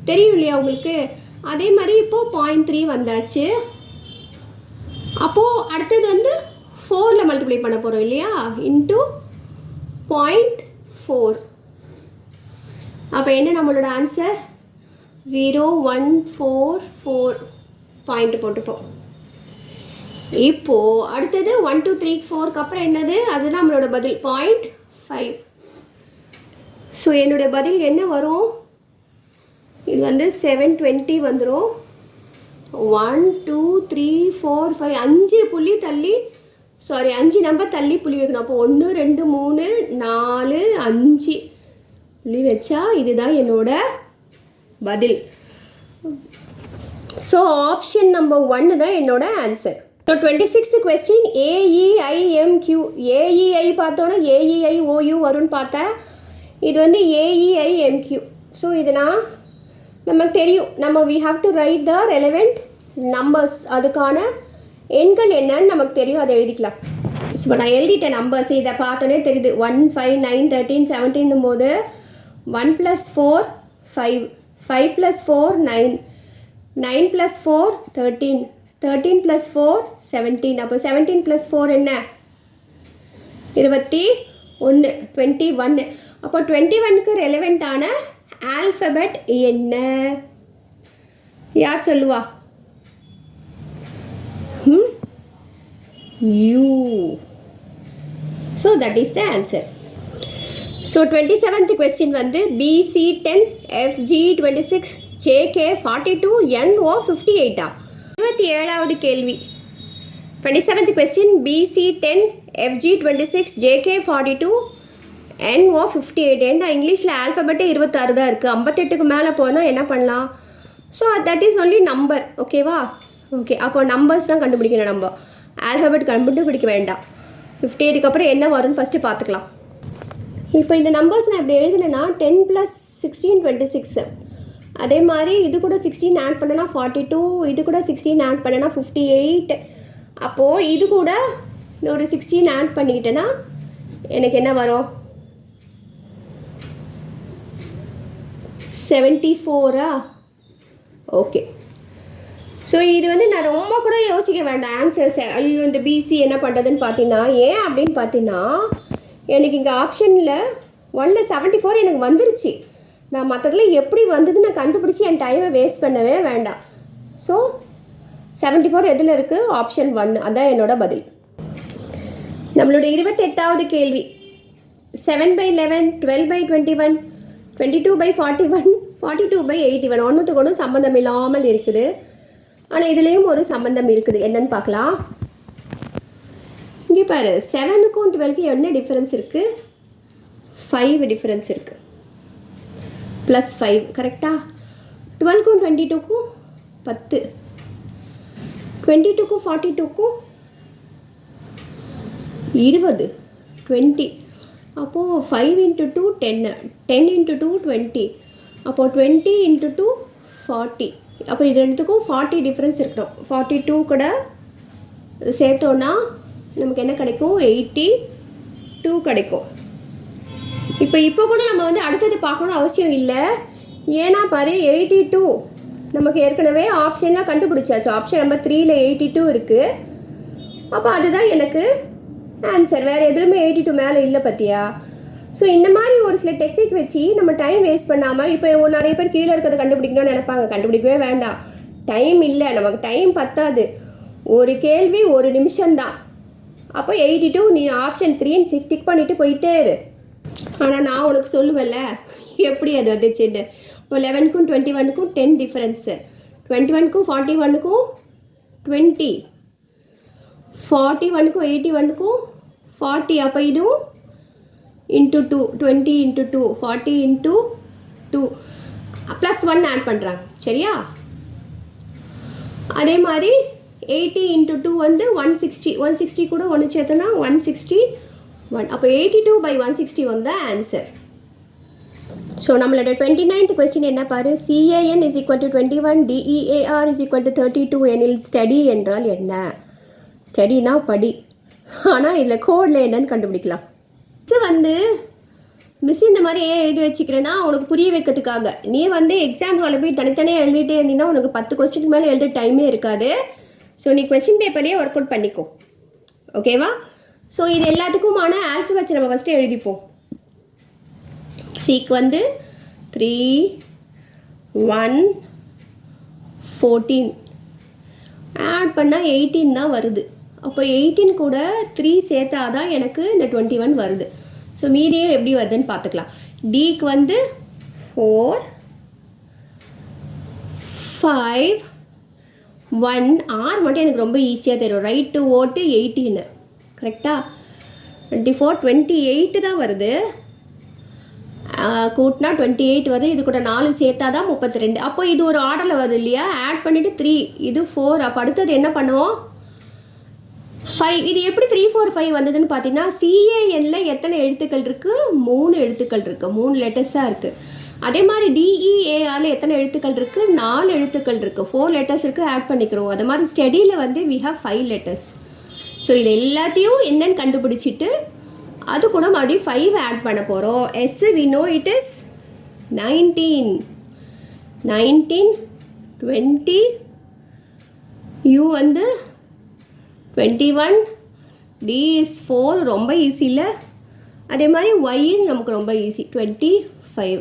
தெரியும் இல்லையா உங்களுக்கு? அதே மாதிரி இப்போது 0.3 வந்தாச்சு. அப்போது அடுத்தது வந்து 4ல் மல்டிப்ளை பண்ண போகிறோம் இல்லையா? இன்ட்டு 0.4. அப்போ என்ன நம்மளோட ஆன்சர்? 0144 பாயிண்ட் போட்டுப்போம். இப்போது அடுத்தது 1 2 3 4க்கு அப்புறம் என்னது? அதுதான் நம்மளோட பதில் 0.5. ஸோ என்னோடய பதில் என்ன வரும்? இது வந்து 720 வந்துடும். 1 2 3 4 5 5 புள்ளி தள்ளி, சாரி 5 நம்பர் தள்ளி புள்ளி வைக்கணும். அப்போ 1 2 3 4 5 புள்ளி வச்சா இதுதான் என்னோட பதில். ஸோ ஆப்ஷன் நம்பர் 1 தான் என்னோட answer. So 26th question AEIMQ. AEI பார்த்தோன்னா AEIOU வரும்னு பார்த்தேன். இது வந்து AEIMQ. ஸோ இதனால் நமக்கு தெரியும், நம்ம we have to write the relevant numbers. அதுக்கான எண்கள் என்னன்னு நமக்கு தெரியும், அதை எழுதிக்கலாம். ஸோ நான் எழுதிட்டேன் நம்பர்ஸ். இதை பார்த்தோன்னே தெரியுது 1, 5, 9, 13, 17 போது 1 + 4 5, 5 + 4 9, 9 + 4 13, 13 + 4 17. அப்போ 17 + 4 என்ன? 21, 21. அப்போ 21க்கு ரெலவெண்ட்டான ஆல்ஃபபெட் என்ன? யார் சொல்லுவா? U. So that is the answer. So 27th question வந்து BC 10, FG 26, JK 42, NO 58. 27வது கேள்வி. 27th question BC 10, FG 26, JK 42, NO 58. ஏன்னா இங்கிலீஷில் ஆல்ஃபபெட்டே 26 தான் இருக்குது. 58க்கு மேலே போனால் என்ன பண்ணலாம்? So that is only number. ஓகேவா? ஓகே, அப்போ நம்பர்ஸ் தான் கண்டுபிடிக்கணும். நம்ம ஆல்ஃபபெட் கண்டுபிடிக்க வேண்டாம். 58க்கு அப்புறம் என்ன வரும்னு ஃபஸ்ட்டு பார்த்துக்கலாம். இப்போ இந்த நம்பர்ஸ் நான் இப்படி எழுதினேன்னா 10 + 16 26. அதே மாதிரி இது கூட 16 ஆட் பண்ணனா 42, இது கூட 16 ஆட் பண்ணனா 58. அப்போது இது கூட ஒரு 16 ஆட் பண்ணிக்கிட்டேன்னா எனக்கு என்ன வரும்? 74. ஓகே, ஸோ இது வந்து நான் ரொம்ப கூட யோசிக்க வேண்டாம் ஆன்சர்ஸ். ஐயோ இந்த பிசி என்ன பண்ணுறதுன்னு பார்த்தீங்கன்னா, ஏன் அப்படின்னு பார்த்தீங்கன்னா, எனக்கு இங்கே ஆப்ஷனில் 1ல் 74 எனக்கு வந்துருச்சு. நான் மற்றதில் எப்படி வந்ததுன்னு நான் கண்டுபிடிச்சி என் டைமை வேஸ்ட் பண்ணவே வேண்டாம். ஸோ 74 எதில் இருக்குது? ஆப்ஷன் 1. அதுதான் என்னோட பதில். நம்மளுடைய 28வது கேள்வி 7/11, 12/21, 22/41, 42/81. ஒன்றுத்துக்கு ஒன்றும் சம்மந்தம் இல்லாமல் இருக்குது. ஆனால் இதுலேயும் ஒரு சம்மந்தம் இருக்குது. என்னன்னு பார்க்கலாம். இங்கே பாரு, 7க்கும் 12க்கும் என்ன டிஃப்ரென்ஸ் இருக்குது? 5 டிஃப்ரென்ஸ் இருக்குது. +5 கரெக்டாக. 12க்கும் 22க்கும் 10, 22க்கும் 42க்கும் 20, 20. அப்போது 5 × 2 10, 10 × 2 20. அப்போது 20 × 2 40. அப்போ இது ரெண்டுத்துக்கும் 40 டிஃப்ரென்ஸ் இருக்கணும். 42 கூட சேர்த்தோன்னா நமக்கு என்ன கிடைக்கும்? 82 கிடைக்கும். இப்போ கூட நம்ம வந்து அடுத்தது பார்க்கணும் அவசியம் இல்லை. ஏன்னா பாரு, 82 நமக்கு ஏற்கனவே ஆப்ஷன்லாம் கண்டுபிடிச்சாச்சு. ஆப்ஷன் நம்பர் 3ல் 82 இருக்குது. அப்போ அதுதான் எனக்கு ஆன்சர். வேறு எதுவுமே 82 மேலே இல்லை பார்த்தியா? ஸோ இந்த மாதிரி ஒரு சில டெக்னிக் வச்சு நம்ம டைம் வேஸ்ட் பண்ணாமல், இப்போ நிறைய பேர் கீழே இருக்கிறத கண்டுபிடிக்கணும்னு நினைப்பாங்க. கண்டுபிடிக்கவே வேண்டாம், டைம் இல்லை, நமக்கு டைம் பத்தாது. ஒரு கேள்வி 1 நிமிஷம்தான். அப்போ 82 நீ ஆப்ஷன் 3 டிக் பண்ணிவிட்டு போயிட்டே இரு. ஆனால் நான் உனக்கு சொல்லுவேன்ல எப்படி அது வந்துச்சுன்னு. இப்போ 11க்கும் 21க்கும் 10 டிஃப்ரென்ஸு, 21க்கும் 41க்கும் 20, 41க்கும் 81க்கும் 40. அப்போ இதுவும் × 2, 20 × 2, 40 × 2 +1 ஆட் பண்ணுறாங்க. சரியா? அதே மாதிரி 80 × 2 வந்து 160. 160 கூட ஒன்று சேர்த்தோன்னா 161. அப்போ 82/161 தான் ஆன்சர். ஸோ நம்மளோட 29th கொஸ்டின் என்ன பாரு. CAN = 21, DEAR = 32 எனில் ஸ்டடி என்றால் என்ன? ஸ்டடினா படி. ஆனால் இதில் கோடில் என்னன்னு கண்டுபிடிக்கலாம். இது வந்து மிஸ் இந்த மாதிரி ஏன் எழுதி வச்சுக்கிறேன்னா உனக்கு புரிய வைக்கிறதுக்காக. நீ வந்து எக்ஸாம் ஹாலில் போய் தனித்தனியாக எழுதிட்டே இருந்தீங்கன்னா உனக்கு 10 கொஸ்டின் மேலே எழுத டைமே இருக்காது. ஸோ நீ கொஸ்டின் பேப்பர்லேயே ஒர்க் அவுட் பண்ணிக்கோ. ஓகேவா? ஸோ இது எல்லாத்துக்குமான ஆல்ஃபபெட்ஸ் நம்ம ஃபஸ்ட்டு எழுதிப்போம். சிக்கு வந்து 3, 1, 14 ஆட் பண்ணால் 18 தான் வருது. அப்போ 18 கூட 3 சேர்த்தா தான் எனக்கு இந்த 21 வருது. ஸோ மீதியும் எப்படி வருதுன்னு பார்த்துக்கலாம். டிக்கு வந்து 4, 5, 1. ஆர் மட்டும் எனக்கு ரொம்ப ஈஸியாக தெரியும். ரைட் டு ஓட்டு 18 கரெக்டாக. 24, 28 தான் வருது. கூட்டினா 28 வருது. இது கூட 4 சேர்த்தா தான் 32. அப்போ இது ஒரு ஆர்டரில் வருது இல்லையா? ஆட் பண்ணிவிட்டு 3, இது 4. அப்போ அடுத்தது என்ன பண்ணுவோம்? 5. இது எப்படி 3 4 5 வந்ததுன்னு பார்த்தீங்கன்னா, CANல எத்தனை எழுத்துக்கள் இருக்குது? 3 எழுத்துக்கள் இருக்குது, 3 லெட்டர்ஸாக இருக்குது. அதே மாதிரி DEARல எத்தனை எழுத்துக்கள் இருக்குது? 4 எழுத்துக்கள் இருக்குது, 4 லெட்டர்ஸ் இருக்குது, ஆட் பண்ணிக்கிறோம். அது மாதிரி ஸ்டடியில் வந்து we have 5 லெட்டர்ஸ். ஸோ இது எல்லாத்தையும் என்னன்னு கண்டுபிடிச்சிட்டு அது கூட மறுபடியும் 5 ஆட் பண்ண போகிறோம். S we know it is 19, 20, U வந்து 21, D is 4, ரொம்ப ஈஸி இல்லை? அதே மாதிரி Y நமக்கு ரொம்ப ஈஸி, 25.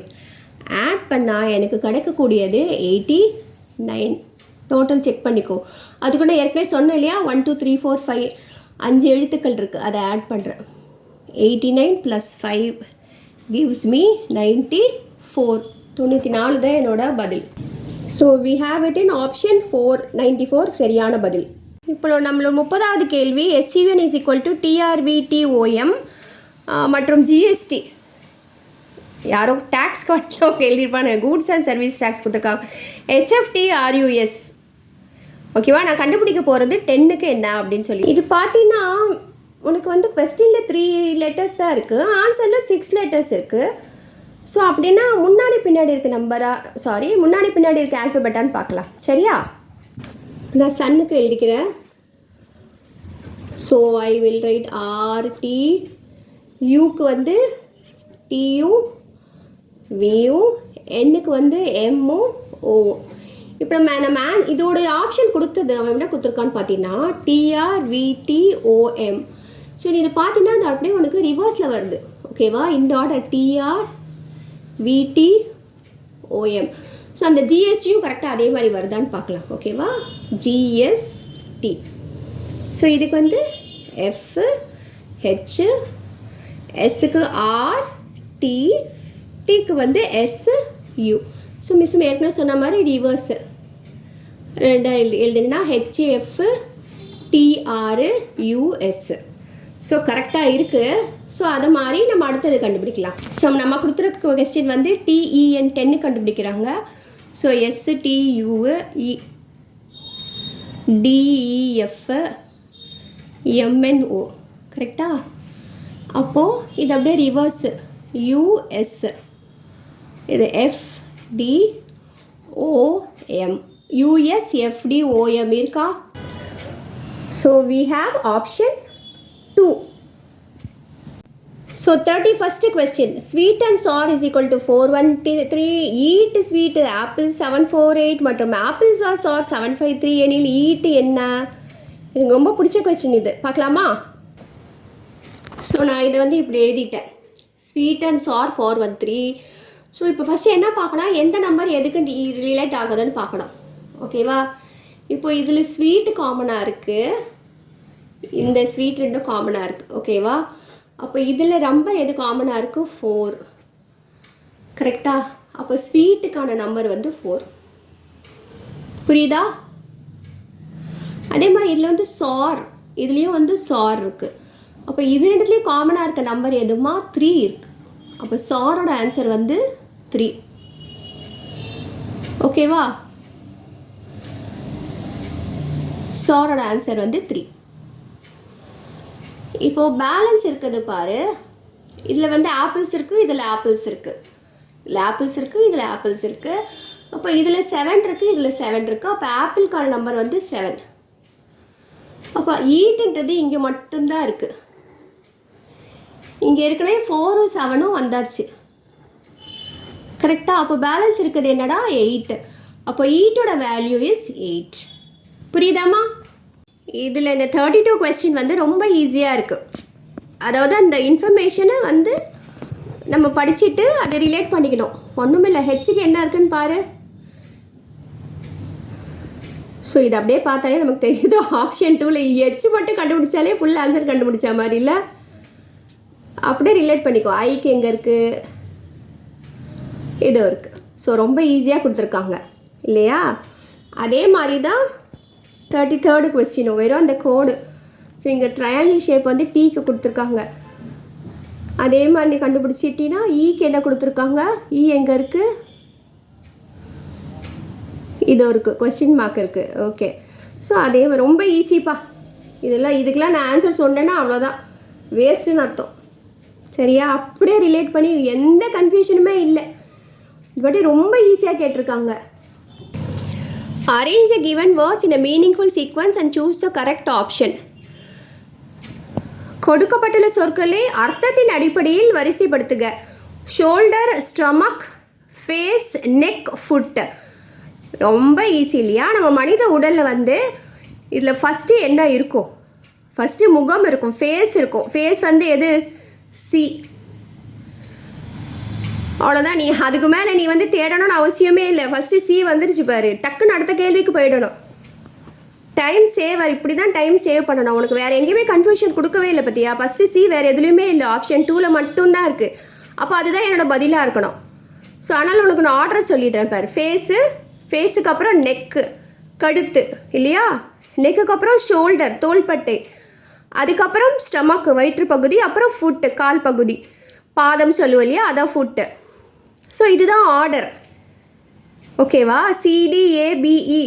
ஆட் பண்ணால் எனக்கு கிடைக்கக்கூடியது 89. டோட்டல் செக் பண்ணிக்கோ. அது கூட ஏற்கனவே சொன்னேன் இல்லையா? 1 2 3 4 5 5 எழுத்துக்கள் இருக்குது, அதை ஆட் பண்ணுறேன். 89 + 5 gives me 94. 94 தான் என்னோட பதில். So we have it in option 4, 94 சரியான பதில். இப்போ நம்மளோட 30வது கேள்வி, SUN is equal to TRVTOM மற்றும் GST. யாரோ டேக்ஸ் கட்டணும் எழுதியிருப்பாங்க, கூட்ஸ் அண்ட் சர்வீஸ் டேக்ஸ் கொடுத்துருக்காங்க. HFTRUS. ஓகேவா? நான் கண்டுபிடிக்க போகிறது 10க்கு என்ன அப்படின்னு சொல்லி. இது பார்த்தீங்கன்னா உனக்கு வந்து கொஸ்டினில் 3 லெட்டர்ஸ் தான் இருக்குது, ஆன்சரில் 6 லெட்டர்ஸ் இருக்குது. ஸோ அப்படின்னா முன்னாடி பின்னாடி இருக்க நம்பரா, சாரி முன்னாடி பின்னாடி இருக்க ஆல்ஃபபெட்டான்னு பார்க்கலாம். சரியா? நான் சன்னுக்கு எழுதிக்கிறேன். So I will write RT. யூக்கு வந்து TU, VU, Nக்கு வந்து MO, O. இப்போ நம்ம இதோட ஆப்ஷன் கொடுத்தது அவன் என்ன கொடுத்துருக்கான்னு பார்த்தீங்கன்னா TRVTOM. ஸோ இது பார்த்தீங்கன்னா அது அப்படியே உனக்கு ரிவர்ஸில் வருது. ஓகேவா? இந்த ஆர்டர் TRVTOM. ஸோ அந்த GSTயும் கரெக்டாக அதே மாதிரி வருதான்னு பார்க்கலாம். ஓகேவா? GST. ஸோ இதுக்கு வந்து F, H, Sக்கு R, T, Tக்கு வந்து S, U. ஸோ மிஸ் ஏற்கனவே சொன்ன மாதிரி ரிவர்ஸு ரெண்டாக எழுதுனா HF TR US. ஸோ கரெக்டாக இருக்குது. ஸோ அது மாதிரி நம்ம அடுத்தது கண்டுபிடிக்கலாம். ஸோ நம்ம கொடுத்துருக்க கொஸ்டின் வந்து TEN 10 கண்டுபிடிக்கிறாங்க. So STU DEF MNO. கரெக்டா? அப்போது இது அப்படியே ரிவர்ஸு US, இது FDOM, US FDOM இருக்கா? So we have option 2. So 31st question, sweet and sour is equal to 413. eat sweet apple 748 மற்றும் apples are sour 753 எனில் eat என்ன? எனக்கு ரொம்ப பிடிச்ச கொஸ்டின் இது, பார்க்கலாமா? ஸோ நான் இதை வந்து இப்படி எழுதிட்டேன், ஸ்வீட் அண்ட் சார் 413. ஸோ இப்போ ஃபஸ்ட்டு என்ன பார்க்கணும், எந்த நம்பர் எதுக்கு ரிலேட் ஆகுதுன்னு பார்க்கணும். ஓகேவா? இப்போ இதில் ஸ்வீட்டு காமனாக இருக்குது, இந்த ஸ்வீட் ரெண்டும் காமனாக இருக்குது. ஓகேவா? அப்போ இதில் நம்பர் எது காமனாக இருக்குது? 4. கரெக்டா? அப்போ ஸ்வீட்டுக்கான நம்பர் வந்து 4. புரியுதா? அதே மாதிரி இதில் வந்து சார், இதுலேயும் வந்து சார் இருக்குது. அப்போ இது ரெண்டுத்துலேயும் காமனாக இருக்க நம்பர் எதுமா? 3 இருக்குது. அப்போ சாரோட ஆன்சர் வந்து 3. ஓகேவா? சாரோட ஆன்சர் வந்து 3. இப்போது பேலன்ஸ் இருக்குது பாரு. இதில் வந்து ஆப்பிள்ஸ் இருக்குது, இதில் ஆப்பிள்ஸ் இருக்குது, இதில் ஆப்பிள்ஸ் இருக்குது, இதில் ஆப்பிள்ஸ் இருக்குது. அப்போ இதில் 7 இருக்குது, இதில் 7 இருக்குது. அப்போ ஆப்பிள்கான நம்பர் வந்து 7. அப்போ ஈட்டுன்றது இங்கே மட்டும்தான் இருக்குது. இங்கே ஏற்கனவே 4ம் 7ம் வந்தாச்சு. கரெக்டாக? அப்போ பேலன்ஸ் இருக்குது என்னடா? 8. அப்போ ஈட்டோட வேல்யூ இஸ் 8. புரியுதாம்மா? இதில் இந்த 32 கொஸ்டின் வந்து ரொம்ப ஈஸியாக இருக்குது. அதாவது அந்த இன்ஃபர்மேஷனை வந்து நம்ம படிச்சுட்டு அதை ரிலேட் பண்ணிக்கணும். ஒன்றுமே இல்லை, ஹெச்சுக்கு என்ன இருக்குன்னு பாரு. ஸோ இது அப்படியே பார்த்தாலே நமக்கு தெரியுது. ஆப்ஷன் 2ல் ஹெச் மட்டும் கண்டுபிடிச்சாலே ஃபுல் ஆன்சர் கண்டுபிடிச்சா மாதிரி இல்லை, அப்படியே ரிலேட் பண்ணிக்கோ. ஐக்கு எங்கே இருக்குது? இது இருக்குது. ஸோ ரொம்ப ஈஸியாக கொடுத்துருக்காங்க இல்லையா? அதே மாதிரி தான் 33rd கொஸ்டினும் வெறும் அந்த கோடு. ஸோ இங்கே ட்ரையாங்கிள் ஷேப் வந்து டீக்கு கொடுத்துருக்காங்க. அதே மாதிரி நீ கண்டுபிடிச்சிட்டினா ஈக்கு என்ன கொடுத்துருக்காங்க, ஈ எங்கே இருக்குது, இது இருக்குது, கொஸ்டின் மார்க் இருக்குது. ஓகே, ஸோ அதே மாதிரி ரொம்ப ஈஸிப்பா. இதுக்கெலாம் நான் ஆன்சர் சொன்னேன்னா அவ்வளோதான், வேஸ்ட்டுன்னு அர்த்தம். சரியா, அப்படியே ரிலேட் பண்ணி எந்த கன்ஃபியூஷனுமே இல்லை. இப்படி ரொம்ப ஈஸியாக கேட்டிருக்காங்க. Arrange the given words in a meaningful sequence and choose the correct option. கொடுக்கப்பட்டுள்ள சொற்களை அர்த்தத்தின் அடிப்படையில் வரிசைப்படுத்துக. Shoulder, stomach, face, neck, foot. ரொம்ப ஈஸி இல்லையா? நம்ம மனித உடலில் வந்து இதில் ஃபஸ்ட்டு என்ன இருக்கும், ஃபஸ்ட்டு முகம் இருக்கும், ஃபேஸ் இருக்கும். ஃபேஸ் வந்து எது, சி. அவ்வளோதான். நீ அதுக்கு மேலே நீ வந்து தேடணும்னு அவசியமே இல்லை. ஃபஸ்ட்டு சி வந்துருச்சு பாரு, டக்குன்னு அடுத்த கேள்விக்கு போயிடணும். டைம் சேவர், இப்படி தான் டைம் சேவ் பண்ணணும். உனக்கு வேறு எங்கேயுமே கன்ஃபியூஷன் கொடுக்கவே இல்லை பார்த்தியா? ஃபஸ்ட்டு சி, வேறு எதுலேயுமே இல்லை. ஆப்ஷன் 2ல் மட்டும்தான் இருக்குது. அப்போ அதுதான் என்னோடய பதிலாக இருக்கணும். ஸோ அதனால் உனக்கு நான் ஆர்டர் சொல்லிடுறேன் பாரு. ஃபேஸுக்கு அப்புறம் நெக்கு, கழுத்து இல்லையா, நெக்குக்கு அப்புறம் ஷோல்டர், தோள்பட்டை, அதுக்கப்புறம் ஸ்டமக்கு, வயிற்று பகுதி, அப்புறம் ஃபுட்டு, கால் பகுதி, பாதம் சொல்லுவோம் இல்லையா, அதான் ஃபுட்டு. ஸோ இதுதான் ஆர்டர். ஓகேவா? CDABE.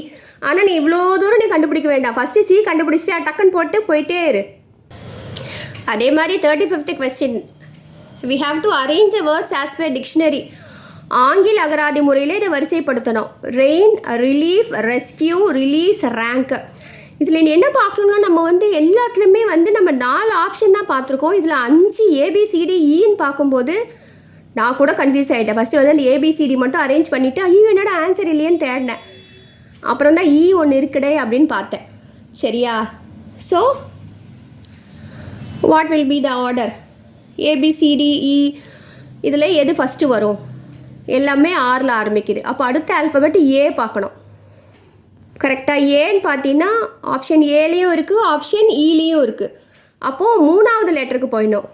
ஆனால் நீ இவ்வளோ தூரம் நீ கண்டுபிடிக்க வேண்டாம். ஃபஸ்ட்டு சி கண்டுபிடிச்சிட்டு டக்குன்னு போட்டு போயிட்டே இரு. அதே மாதிரி 35th question, we have to arrange the words as per dictionary. ஆங்கில அகராதி முறையில் இதை வரிசைப்படுத்தணும். Rain, relief, rescue, release, rank. இதில் நீ என்ன பார்க்கணும்னா, நம்ம வந்து எல்லாத்துலேயுமே வந்து நம்ம 4 ஆப்ஷன் தான் பார்த்துருக்கோம். இதில் 5 ABCDEன்னு பார்க்கும்போது நான் கூட கன்ஃபியூஸ் ஆகிட்டேன். ஃபஸ்ட்டு வந்து அந்த ABCD மட்டும் அரேஞ்ச் பண்ணிவிட்டு ஐயோ என்னோட ஆன்சர் இல்லையேன்னு தேடினேன். அப்புறம் தான் இ ஒன்று இருக்குடே அப்படின்னு பார்த்தேன். சரியா? So what will be the order? ABCDE இதில் எது ஃபஸ்ட்டு வரும்? எல்லாமே ஆரில் ஆரம்பிக்குது. அப்போ அடுத்த ஆல்ஃபபெட் ஏ பார்க்கணும். கரெக்டாக? ஏன்னு பார்த்தீங்கன்னா ஆப்ஷன் ஏலேயும் இருக்குது, ஆப்ஷன் இலேயும் இருக்குது. அப்போது 3வது லெட்டருக்கு போயிடணும்.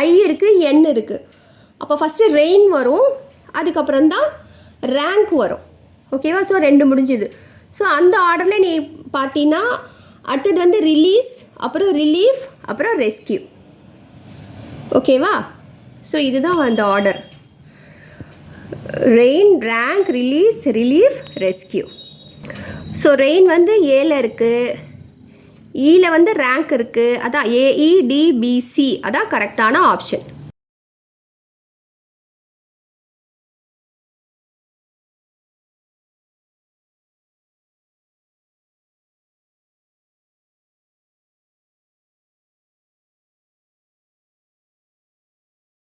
ஐ இருக்குது, என் இருக்குது. அப்போ ஃபஸ்ட்டு ரெயின் வரும், அதுக்கப்புறம் தான் ரேங்க் வரும். ஓகேவா? ஸோ 2 முடிஞ்சுது. ஸோ அந்த ஆர்டரில் நீ பார்த்தீங்கன்னா அடுத்தது வந்து ரிலீஸ், அப்புறம் ரிலீஃப், அப்புறம் ரெஸ்கியூ. ஓகேவா? ஸோ இதுதான் அந்த order. Rain, rank, release, relief, rescue. So rain வந்து ஏல இருக்குது, ஈல வந்து ரேங்க் இருக்குது. அதான் AEDBC, அதான் கரெக்டான ஆப்ஷன்.